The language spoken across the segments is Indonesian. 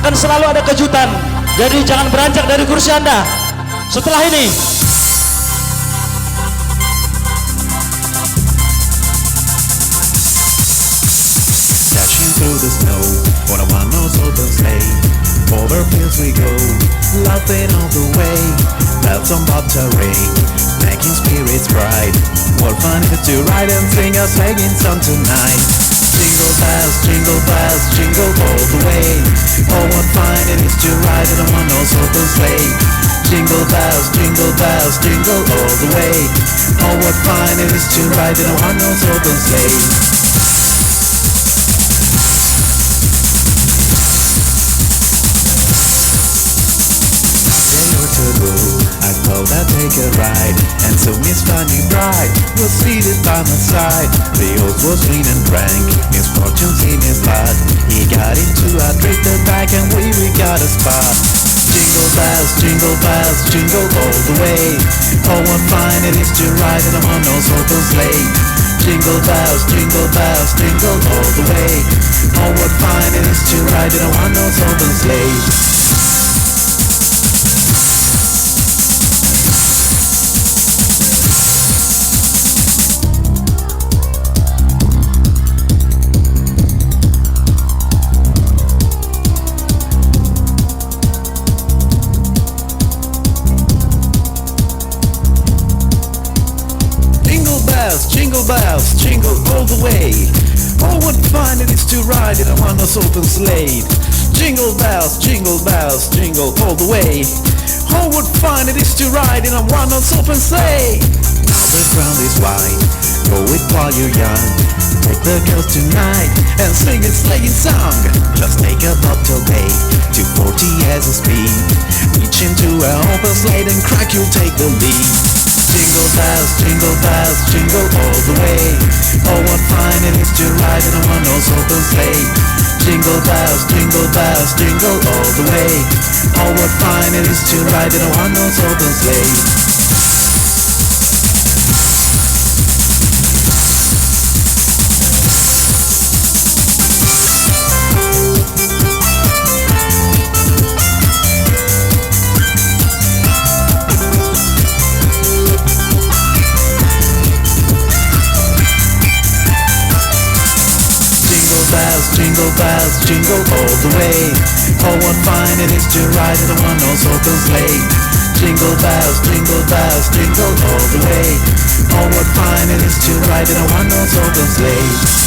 akan selalu ada kejutan. Jadi jangan beranjak dari kursi Anda. Setelah ini dashing through the snow on a one-horse open sleigh. Over fields we go, laughing all the way. Bells on bobtail ring, making spirits bright. What fun it is to ride and sing a sleighing song tonight. Jingle bells, jingle all the way. Oh, what fun it is to ride in a one-horse open sleigh. Jingle bells, jingle all the way. Oh, what fun it is to ride in a one-horse open sleigh. I thought I'd take a ride, and so Miss Funny Bride was seated by my side. The horse was lean and drank, misfortunes in his blood. He got into a drifted back, and we got a spot. Jingle all the way. Oh, what fun it is to ride in a one-horse open sleigh. Jingle bells, jingle all the way. Oh, what fun it is to ride in a one-horse open sleigh. Jingle all the way. Oh, what fun it is to ride in a one-horse open sleigh. Jingle bells, jingle all the way. Oh, what fun it is to ride in a one-horse open sleigh. Now the ground is wide, go it while you're young. Take the girls tonight and sing a sleighing song. Just take a bobtail day, 240 as a speed. Reach into an open sleigh and crack, you'll take the lead. Jingle all the way. Oh, what fun it is to ride in a one-horse open sleigh. Jingle bells, jingle all the way. Oh, what fun it is to ride in a one-horse open sleigh. Jingle all the way. Oh, what fun it is to ride in a one-horse open sleigh. Jingle bells, jingle all the way. Oh, what fun it is to ride in a one-horse open sleigh.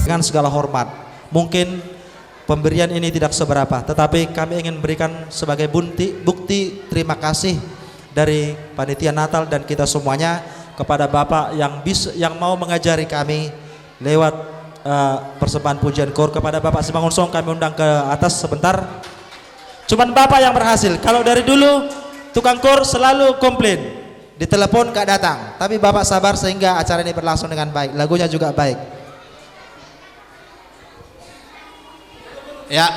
Dengan segala hormat, mungkin pemberian ini tidak seberapa, tetapi kami ingin berikan sebagai bukti terima kasih dari panitia Natal dan kita semuanya kepada Bapak yang mau mengajari kami lewat persembahan pujian kor. Kepada Bapak Simangun Song kami undang ke atas sebentar. Cuman Bapak yang berhasil. Kalau dari dulu tukang kor selalu komplain, ditelepon gak datang, tapi Bapak sabar sehingga acara ini berlangsung dengan baik, lagunya juga baik. Ya,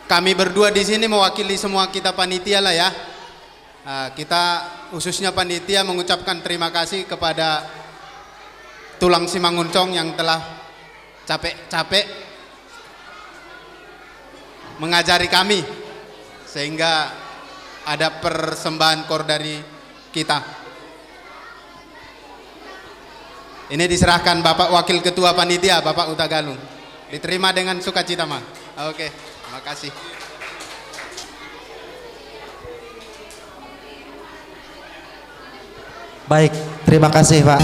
kami berdua di sini mewakili semua kita panitia lah ya. Kita khususnya panitia mengucapkan terima kasih kepada Tulang Simanguncong yang telah capek-capek mengajari kami sehingga ada persembahan kor dari kita. Ini diserahkan Bapak Wakil Ketua Panitia, Bapak Uta Galung. Diterima dengan sukacita, Mas. Oke, terima kasih. Baik, terima kasih Pak.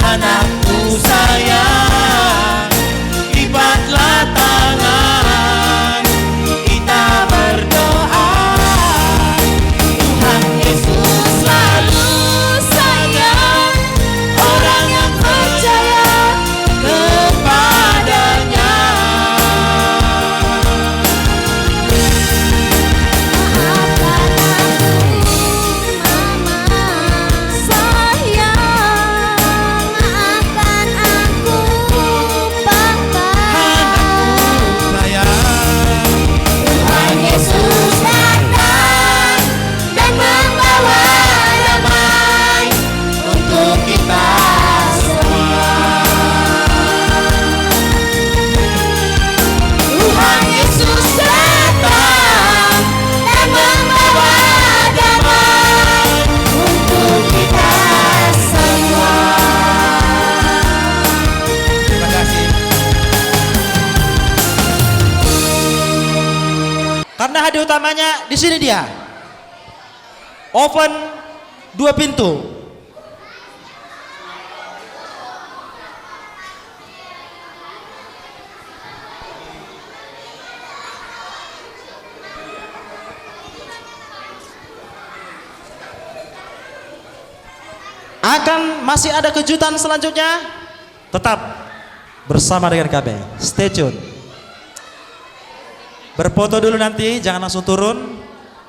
Anakku sayang, lipatlah tangan, kita berdoa. Tuhan Yesus selalu sayang orang yang setia kepadanya. Karena hadiah utamanya di sini dia. Oven 2 pintu. Akan masih ada kejutan selanjutnya. Tetap bersama dengan kami. Stay tune. Berfoto dulu nanti, jangan langsung turun.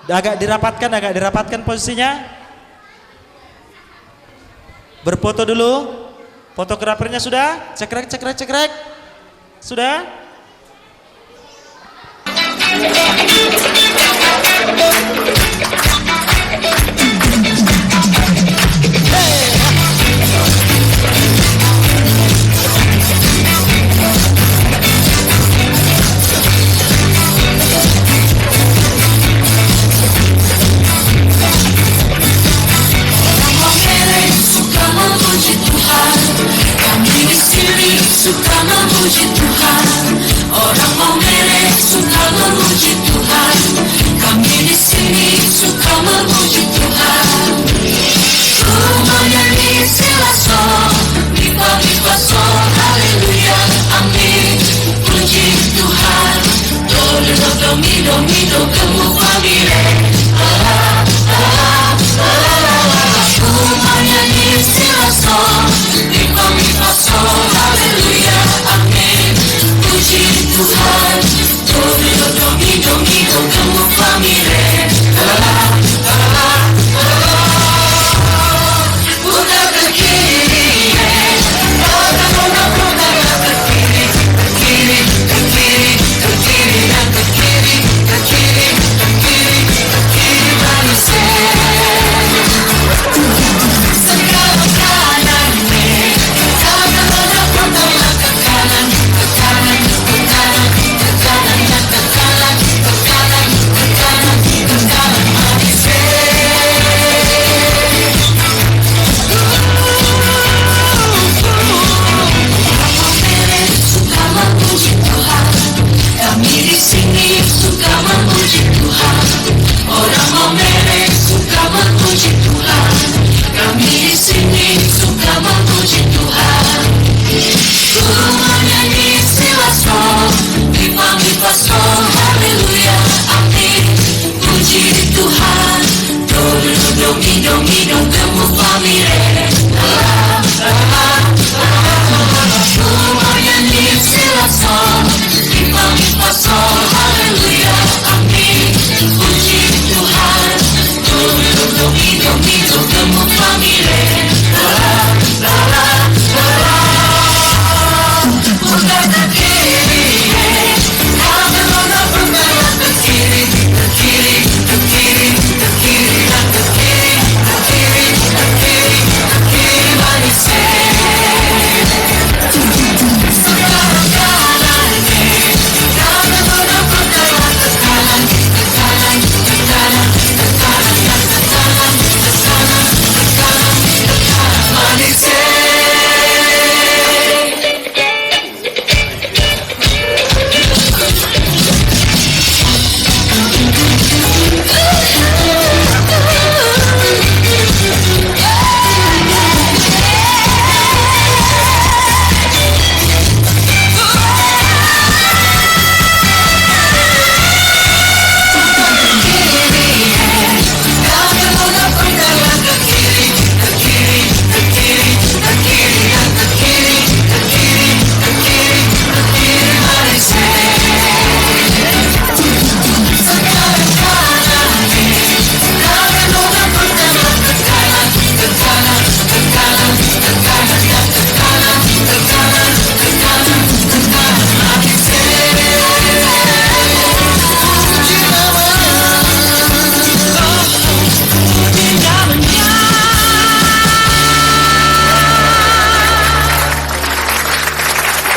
Agak dirapatkan posisinya. Berfoto dulu. Fotografernya sudah? Cekrek. Sudah?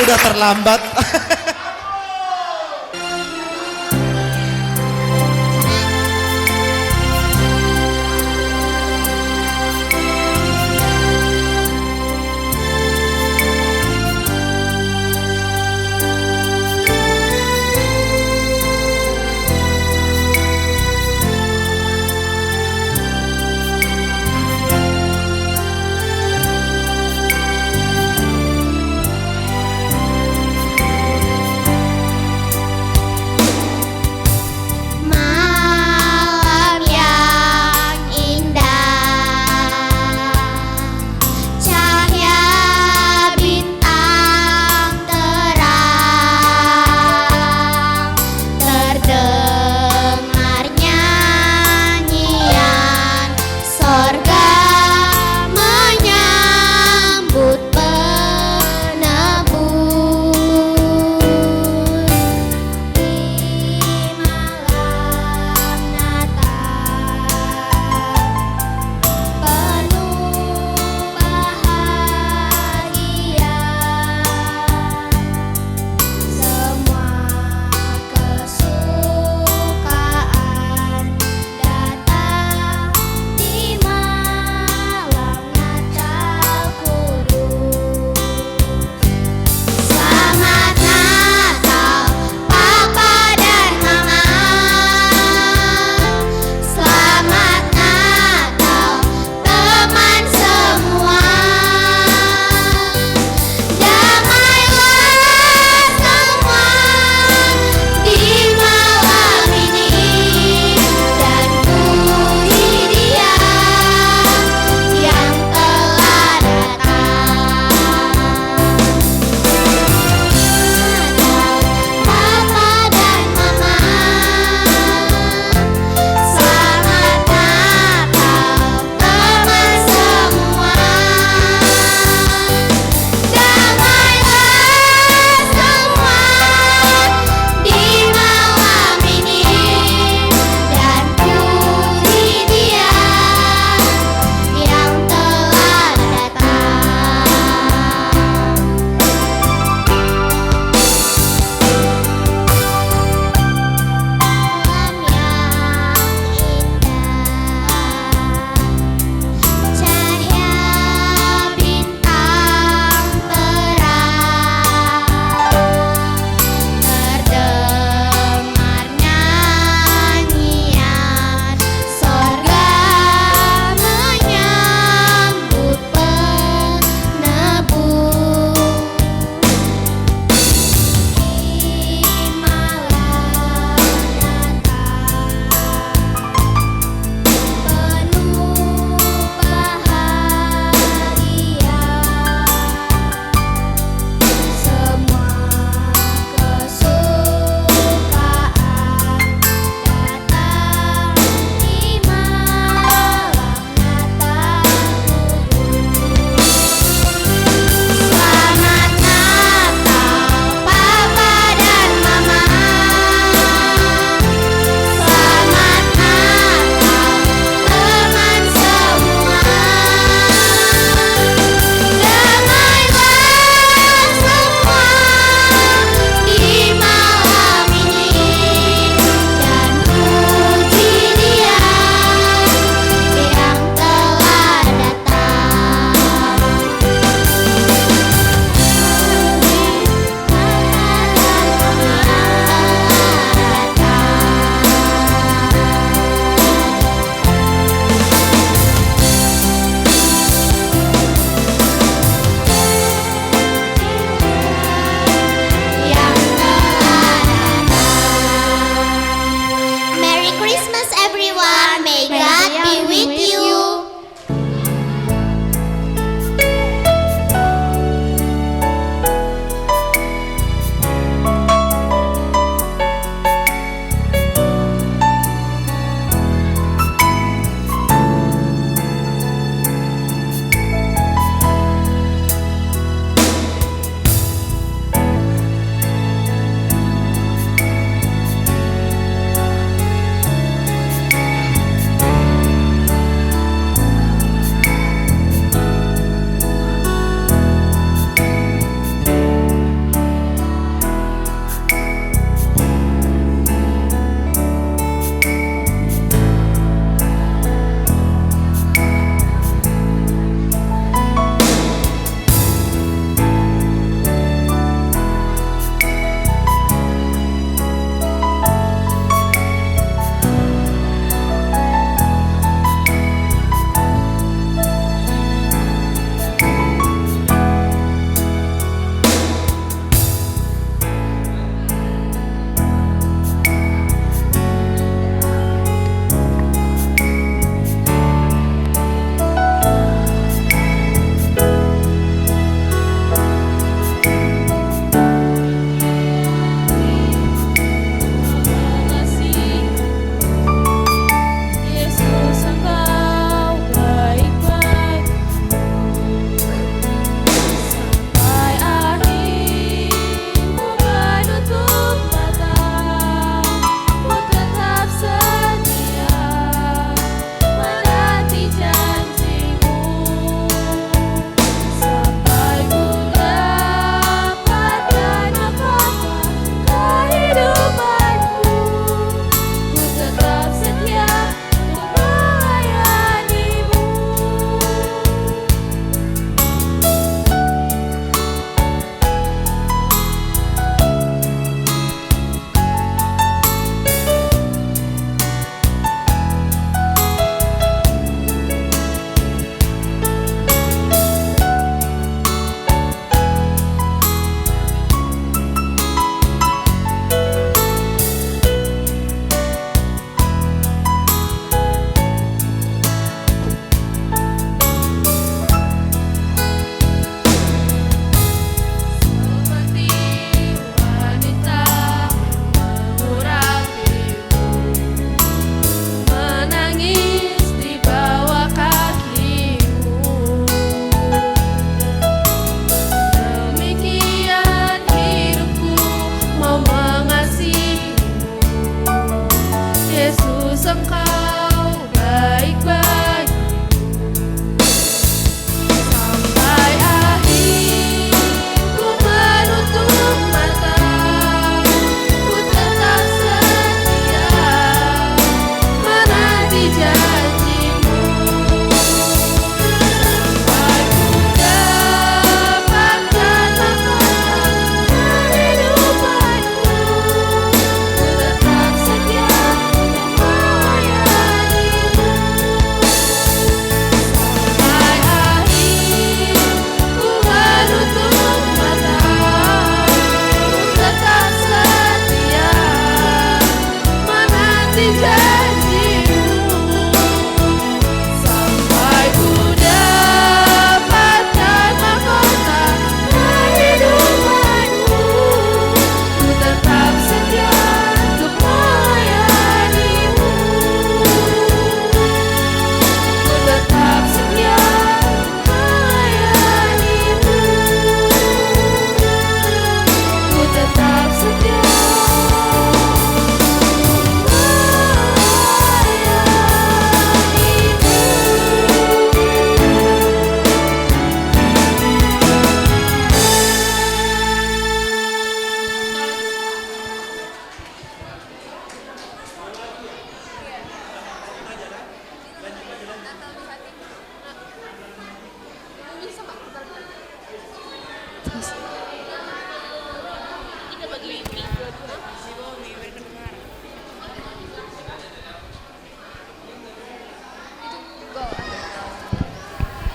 Udah terlambat.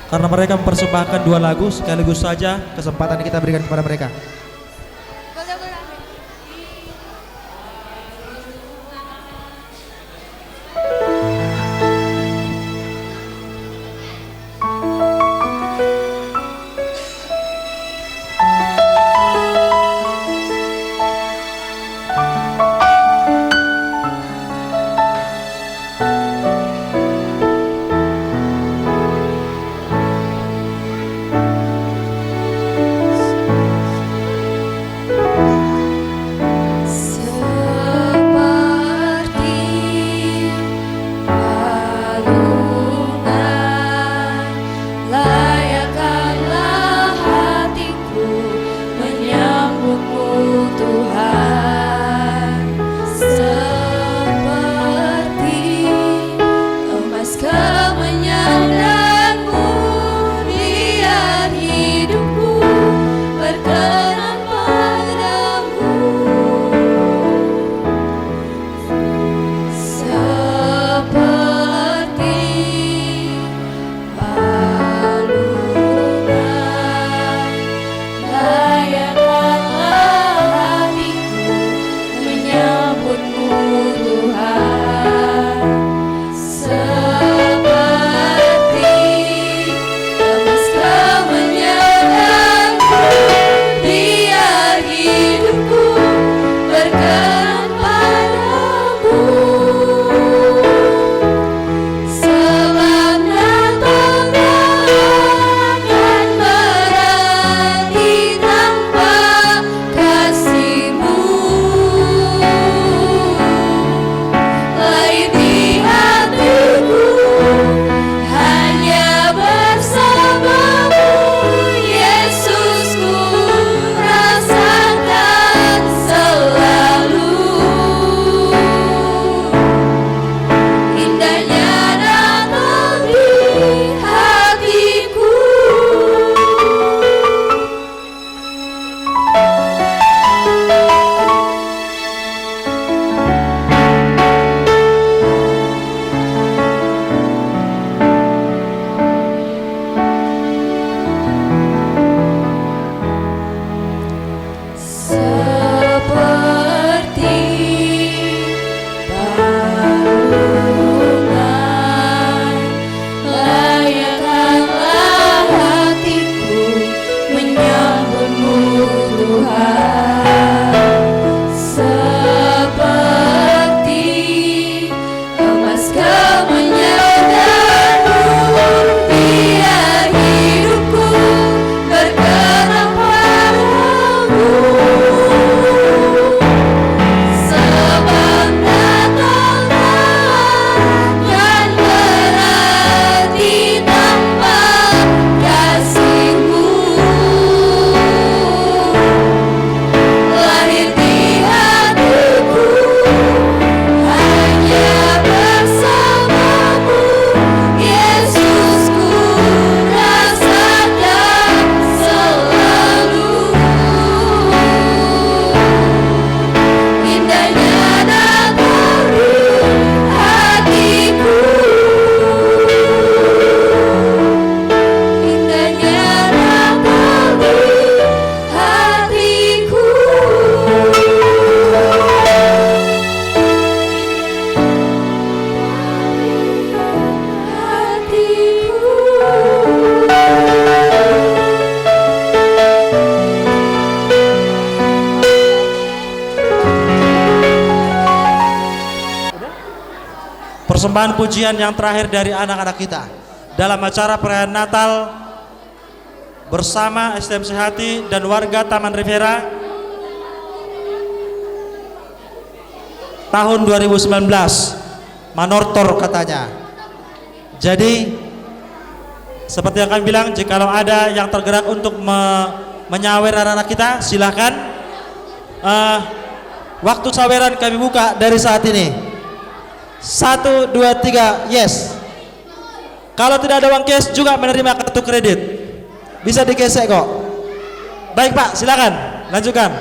karena mereka mempersembahkan 2 lagu sekaligus saja kesempatan kita berikan kepada mereka. Persembahan pujian yang terakhir dari anak-anak kita dalam acara perayaan Natal bersama STM Sehati dan warga Taman Rivera tahun 2019. Manortor katanya. Jadi seperti yang kami bilang, jikalau ada yang tergerak untuk menyawer anak-anak kita, silahkan. Waktu saweran kami buka dari saat ini. 1, 2, 3, yes. Kalau tidak ada uang cash juga menerima kartu kredit. Bisa digesek kok. Baik Pak, silakan lanjutkan.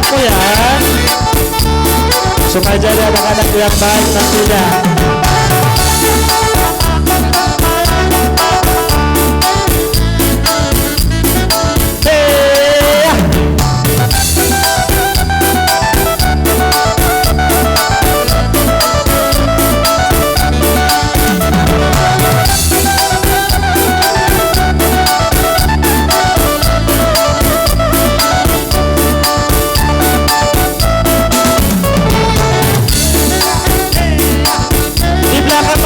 aku ya, supaya jadi anak-anak yang baik nantinya. Di belakang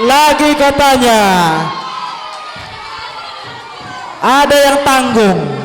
Lagi katanya. Ada yang tanggung.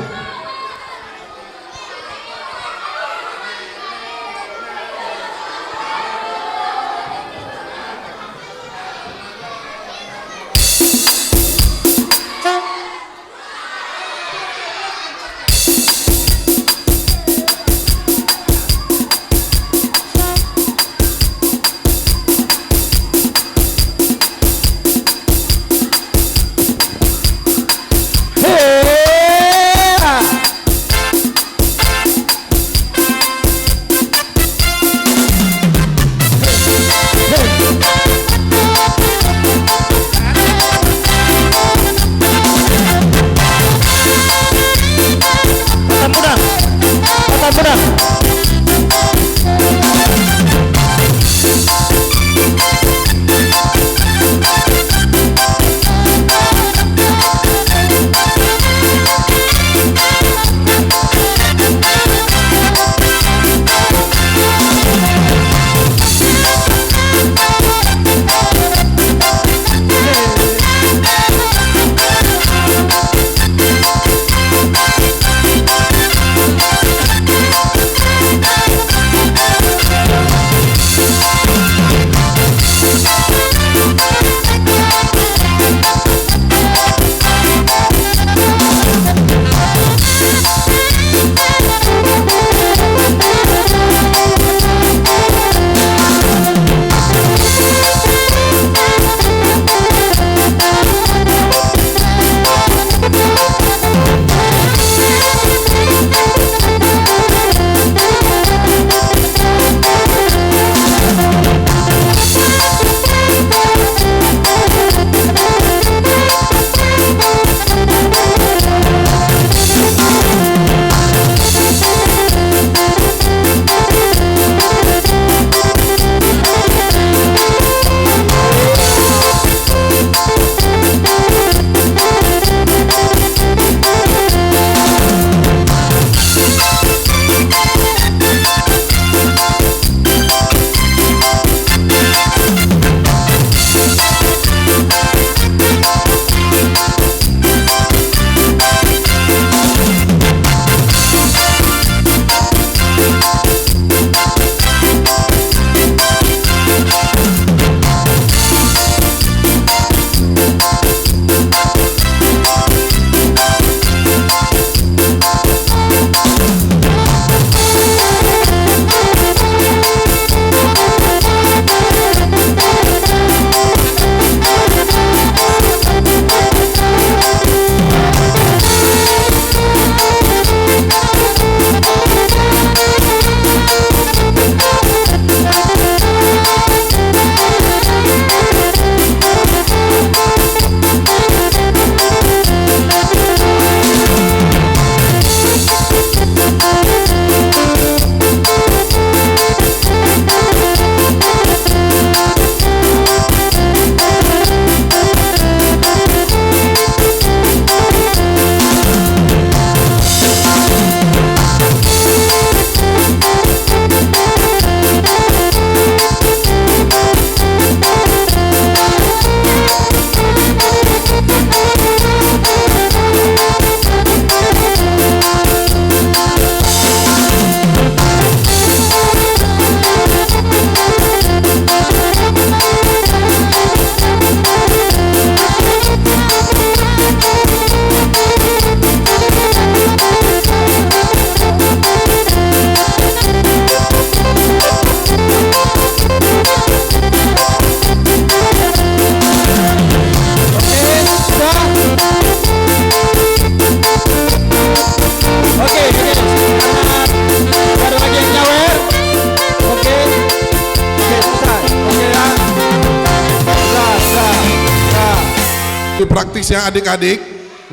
praktisnya adik-adik,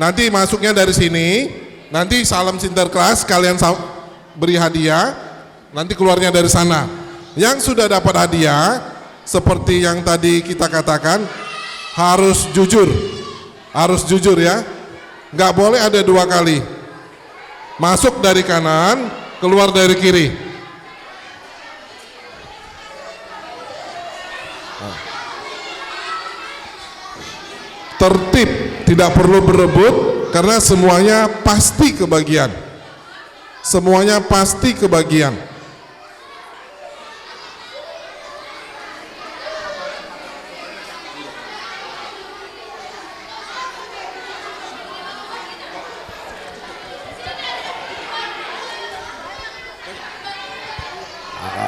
nanti masuknya dari sini, nanti salam sinterklas, kalian beri hadiah, nanti keluarnya dari sana. Yang sudah dapat hadiah, seperti yang tadi kita katakan, harus jujur ya, nggak boleh ada dua kali, masuk dari kanan, keluar dari kiri. tertib, tidak perlu berebut karena semuanya pasti kebagian. Semuanya pasti kebagian.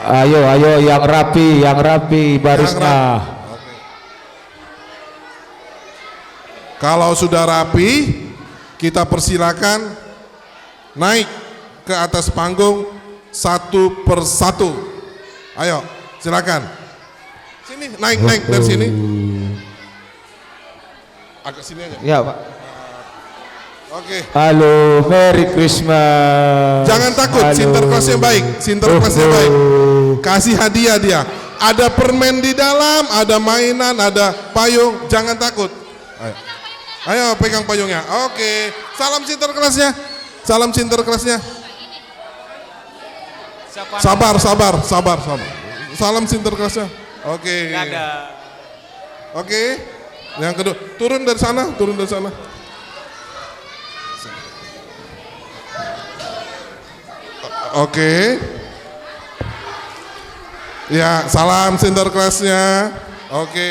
Ayo yang rapi barisnya. Kalau sudah rapi, kita persilakan naik ke atas panggung satu persatu. Ayo, silakan. Sini, naik dari sini. Agak sini aja. Ya, Pak. Oke. Halo, Merry Christmas. Jangan takut, Halo. sinterklasnya baik, sinterklasnya baik. Kasih hadiah dia. Ada permen di dalam, ada mainan, ada payung. Jangan takut. Ayo pegang payungnya. Oke. Salam sinterklasnya. Salam sinterklasnya. Sabar. Salam sinterklasnya. Oke. Oke. Yang kedua, turun dari sana. Oke. Ya, salam sinterklasnya. Oke.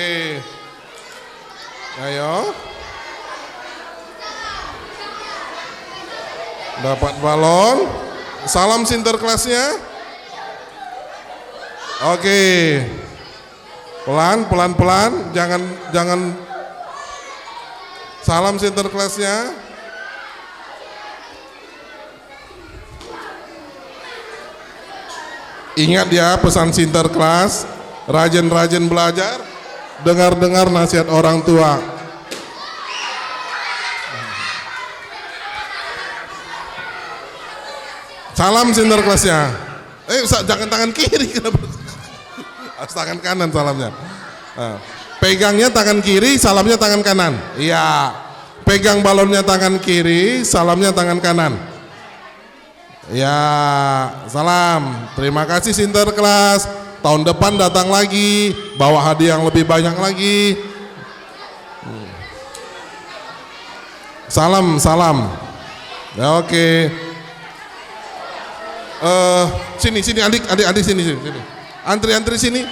Ayo. Dapat balon. Salam sinterklasnya. Oke. Pelan. Jangan. Salam sinterklasnya. Ingat ya pesan sinterklas, rajin-rajin belajar, dengar-dengar nasihat orang tua. Salam sinterklasnya. Jangan tangan kiri, harus tangan kanan salamnya. Nah, pegangnya tangan kiri, salamnya tangan kanan. Iya. Pegang balonnya tangan kiri, salamnya tangan kanan. Ya, salam. Terima kasih sinterklas. Tahun depan datang lagi, bawa hadiah yang lebih banyak lagi. Salam. Ya, oke. Sini adik sini. Antri sini.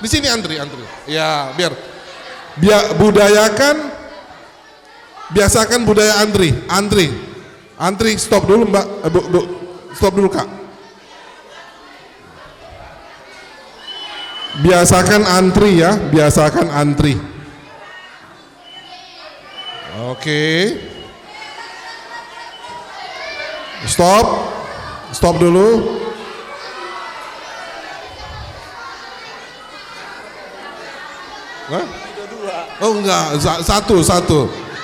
Di sini antri. Ya, biar biasakan budaya antri, stop dulu Mbak, Bu, stop dulu Kak. Biasakan antri. Oke. Stop dulu. Hah? Oh enggak,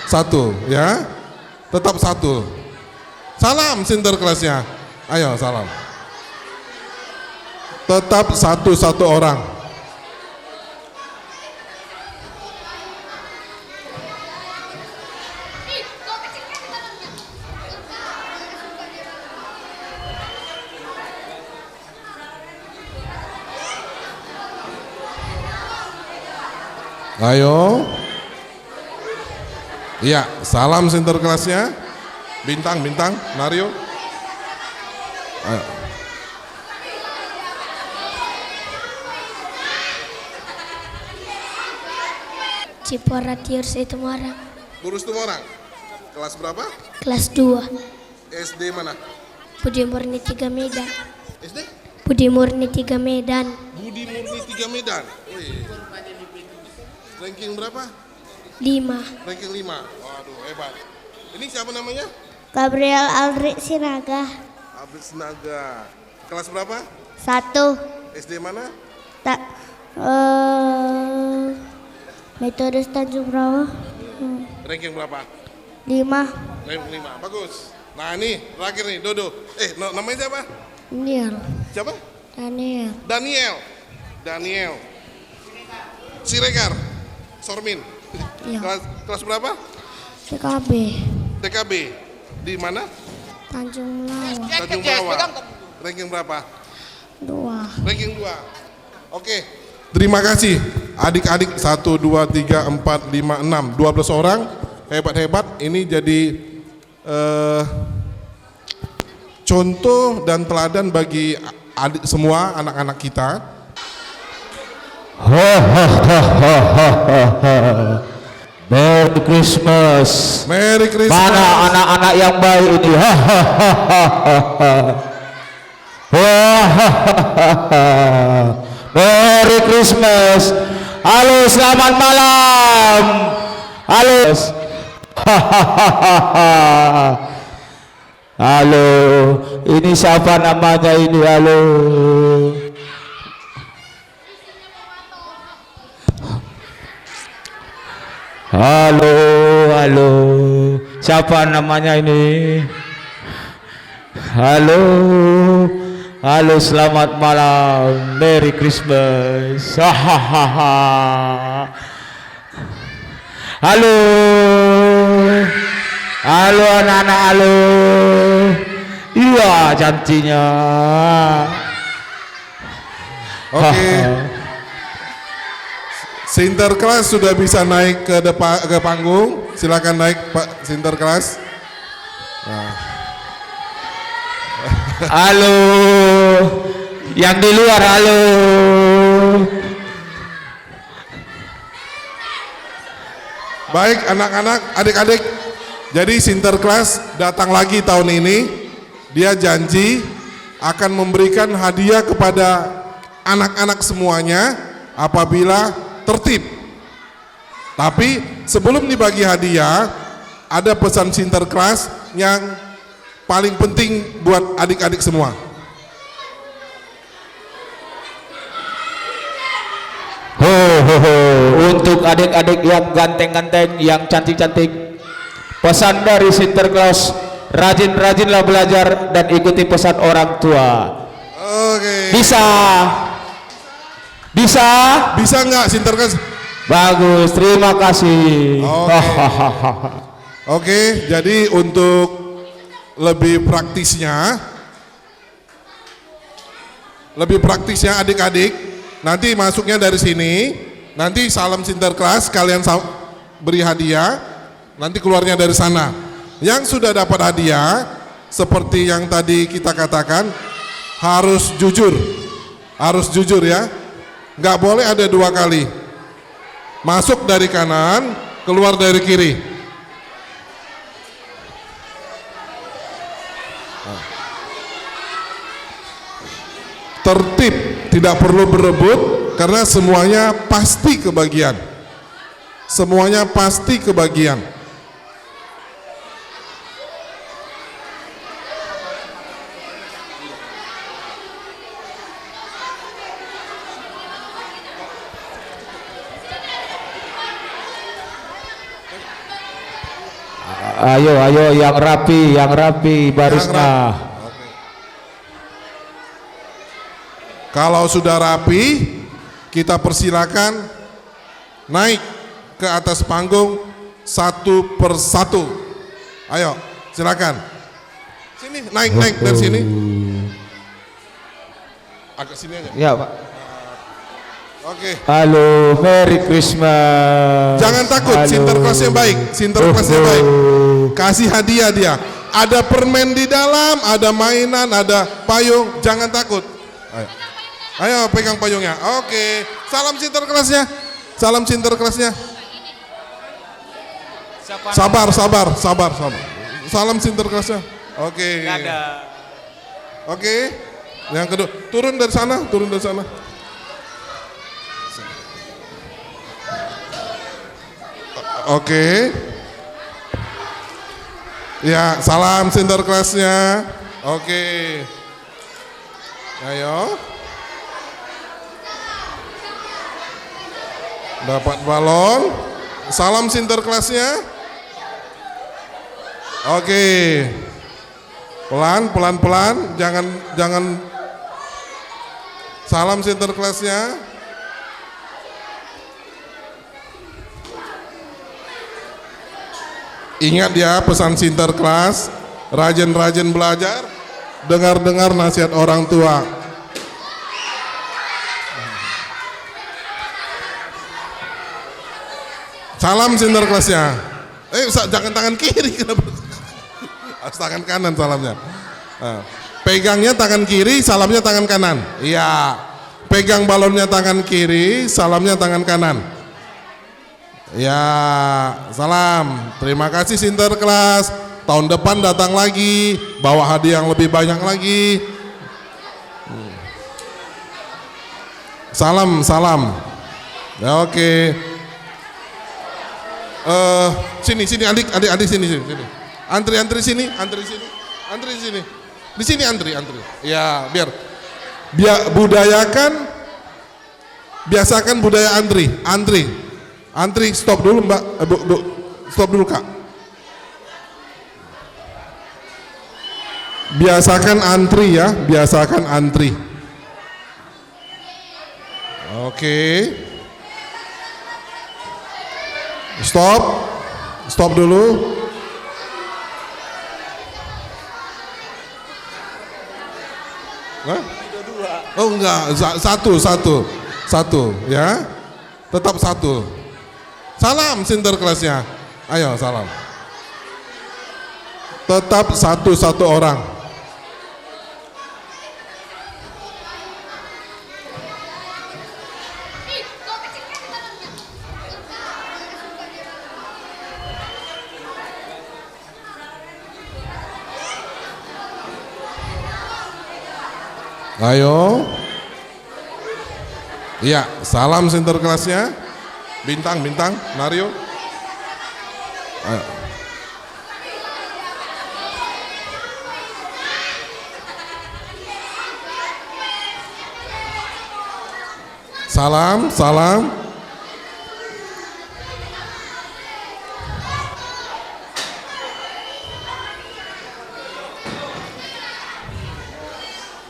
satu ya. Tetap satu. Salam sinterklasnya. Ayo salam. Tetap satu orang. Ayo. Iya, salam sinterklasnya. Bintang, Mario. Ayo. Cipora Tiurs itu orang. Burus Tumorang. Kelas berapa? Kelas 2. SD mana? Budi Murni 3 Medan. SD? Budi Murni 3 Medan. Budi Murni 3 Medan. Wih. Ranking berapa? 5. Ranking 5. Waduh, hebat. Ini siapa namanya? Gabriel Aldri Sinaga. Abis Naga. Kelas berapa? 1. SD mana? Metode Tanjung Rawa. Ranking berapa? 5. Ranking 5. Bagus. Nah, ini terakhir nih, Dodo. Namanya siapa? Daniel. Siapa? Daniel. Siregar. Sormin. Iya. Kelas berapa? TKB. Di mana? Tanjung Lawa. Tanjung Bawah. Ranking berapa? 2. Ranking 2. Oke. Terima kasih adik-adik 1, 2, 3, 4, 5, 6, 12 orang, hebat-hebat. Ini jadi contoh dan teladan bagi adik semua anak-anak kita. Merry Christmas. Merry Christmas. Mana anak-anak yang baik ini? Merry Christmas. Halo, selamat malam. Halo. Halo, ini siapa namanya ini? Halo. Halo, halo. Siapa namanya ini? Halo. Halo, selamat malam. Merry Christmas. Halo. Halo anak-anak, halo. Iya, cantiknya. Oke. Sinterklas sudah bisa naik ke depan ke panggung. Silakan naik Pak Sinterklas. Halo. Yang di luar, halo. Baik anak-anak, adik-adik. Jadi Sinterklas datang lagi tahun ini. Dia janji akan memberikan hadiah kepada anak-anak semuanya apabila tertib. Tapi sebelum dibagi hadiah, ada pesan Sinterklas yang paling penting buat adik-adik semua. Untuk adik-adik yang ganteng-ganteng, yang cantik-cantik, pesan dari Sinterklas, rajin-rajinlah belajar dan ikuti pesan orang tua. Oke. Bisa? Bisa? Bisa nggak Sinterklas? Bagus, terima kasih. Oke, jadi untuk lebih praktisnya adik-adik, nanti masuknya dari sini, nanti salam Sinterklas kalian beri hadiah, nanti keluarnya dari sana. Yang sudah dapat hadiah, seperti yang tadi kita katakan, harus jujur ya, nggak boleh ada dua kali, masuk dari kanan, keluar dari kiri. Tertib, tidak perlu berebut karena semuanya pasti kebagian. Semuanya pasti kebagian. Ayo, yang rapi barisnya. Kalau sudah rapi, kita persilakan naik ke atas panggung satu persatu. Ayo, silakan. Sini, naik dari sini. Agak sini aja. Ya, Pak. Oke. Halo, Merry Christmas. Jangan takut, Halo. Sinterklasnya baik. Sinterklasnya baik. Kasih hadiah dia. Ada permen di dalam, ada mainan, ada payung. Jangan takut. Ayo pegang payungnya. Oke. Salam Sinterklasnya. Salam Sinterklasnya. Sabar. Salam Sinterklasnya. Oke. Oke. Yang kedua, turun dari sana. Oke. Ya, salam Sinterklasnya. Oke. Ayo. Dapat balon. Salam Sinterklasnya. Oke. Pelan. Jangan. Salam Sinterklasnya. Ingat ya pesan Sinterklas, rajin-rajin belajar, dengar-dengar nasihat orang tua. Salam Sinterklasnya. Jangan tangan kiri. Harus tangan kanan salamnya. Nah, pegangnya tangan kiri, salamnya tangan kanan. Iya. Pegang balonnya tangan kiri, salamnya tangan kanan. Ya, salam. Terima kasih Sinterklas. Tahun depan datang lagi, bawa hadiah yang lebih banyak lagi. Salam, salam. Ya, oke. Sini adik sini. Antri sini. Di sini antri. Ya, biasakan budaya antri. Stop dulu Mbak, stop dulu Kak. Biasakan antri. Oke. Stop dulu. Hah? Oh enggak, satu ya. Tetap satu. Salam Sinterklasnya. Ayo salam. Tetap satu orang. Ayo. Iya, salam Sinterklasnya. Bintang, Mario. Ayo. Salam.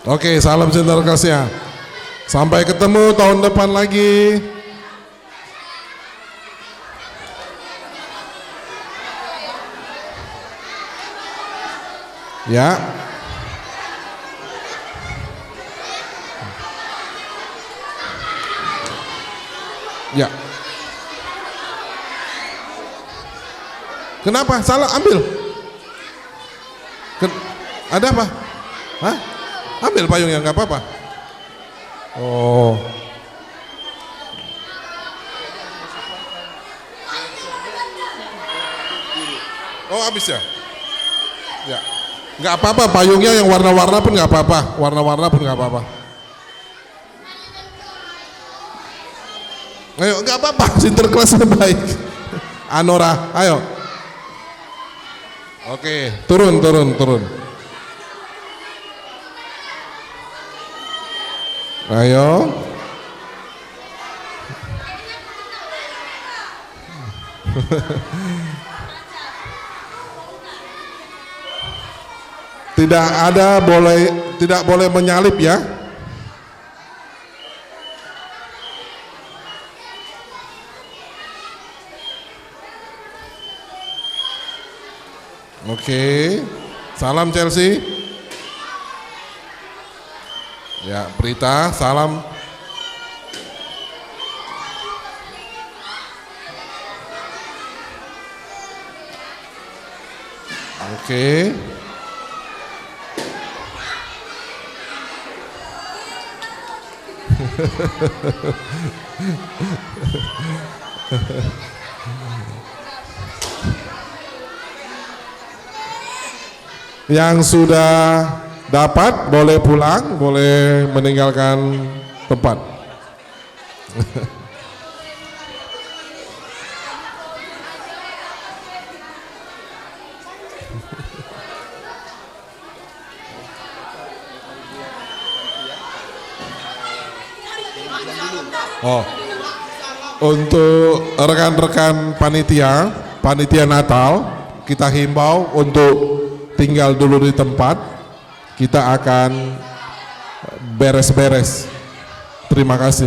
Oke, salam Sinterklasnya. Sampai ketemu tahun depan lagi. Ya. Ya. Kenapa? Salah ambil. Ada apa? Hah? Ambil payungnya, nggak apa-apa. Oh. Oh, habis ya? Ya. Nggak apa-apa, payungnya yang warna-warna pun nggak apa-apa. Ayo, nggak apa-apa, Sinterklasnya baik. Anora, ayo. Oke, turun. Ayo. Tidak boleh menyalip ya. Oke. Salam Chelsea. Ya, Prita, salam. Oke. Yang sudah dapat boleh pulang, boleh meninggalkan tempat. Oh, untuk rekan-rekan panitia Natal, kita himbau untuk tinggal dulu di tempat. Kita akan beres-beres. Terima kasih.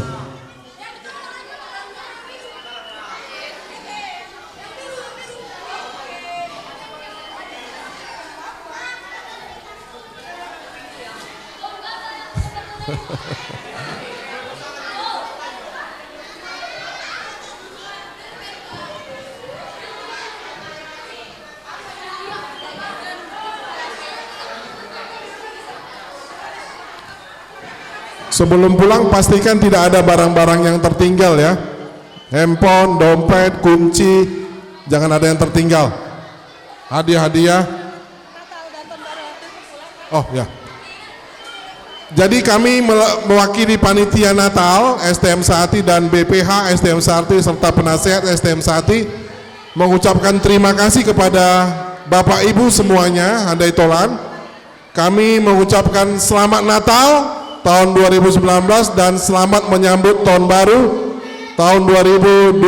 Sebelum pulang pastikan tidak ada barang-barang yang tertinggal ya. Handphone, dompet, kunci, jangan ada yang tertinggal. Hadiah-hadiah. Oh ya. Jadi kami mewakili panitia Natal STM Sehati dan BPH STM Sehati serta penasehat STM Sehati mengucapkan terima kasih kepada Bapak Ibu semuanya handai tolan. Kami mengucapkan selamat Natal tahun 2019 dan selamat menyambut tahun baru tahun 2020.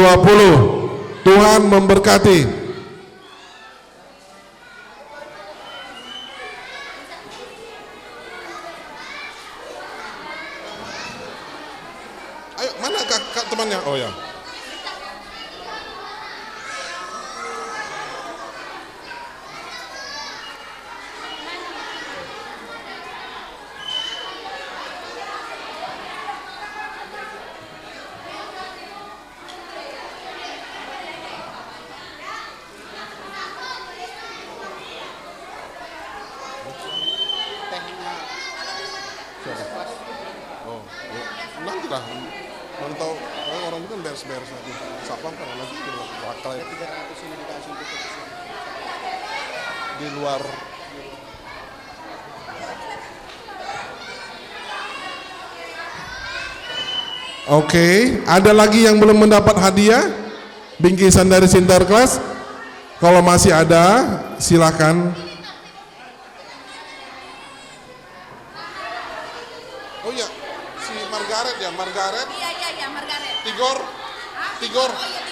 Tuhan memberkati. Ayo, mana kak temannya? Oh ya. Nanti lah, mau tahu orang itu kan beres-beres lagi. Sapam kan lagi bakal ya. 300 ini dikasih di luar. Oke, ada lagi yang belum mendapat hadiah bingkisan dari Sinterklas? Kalau masih ada, silakan. Oh iya, si Margaret ya, Margaret. Iya, Margaret. Tigor. Oh iya,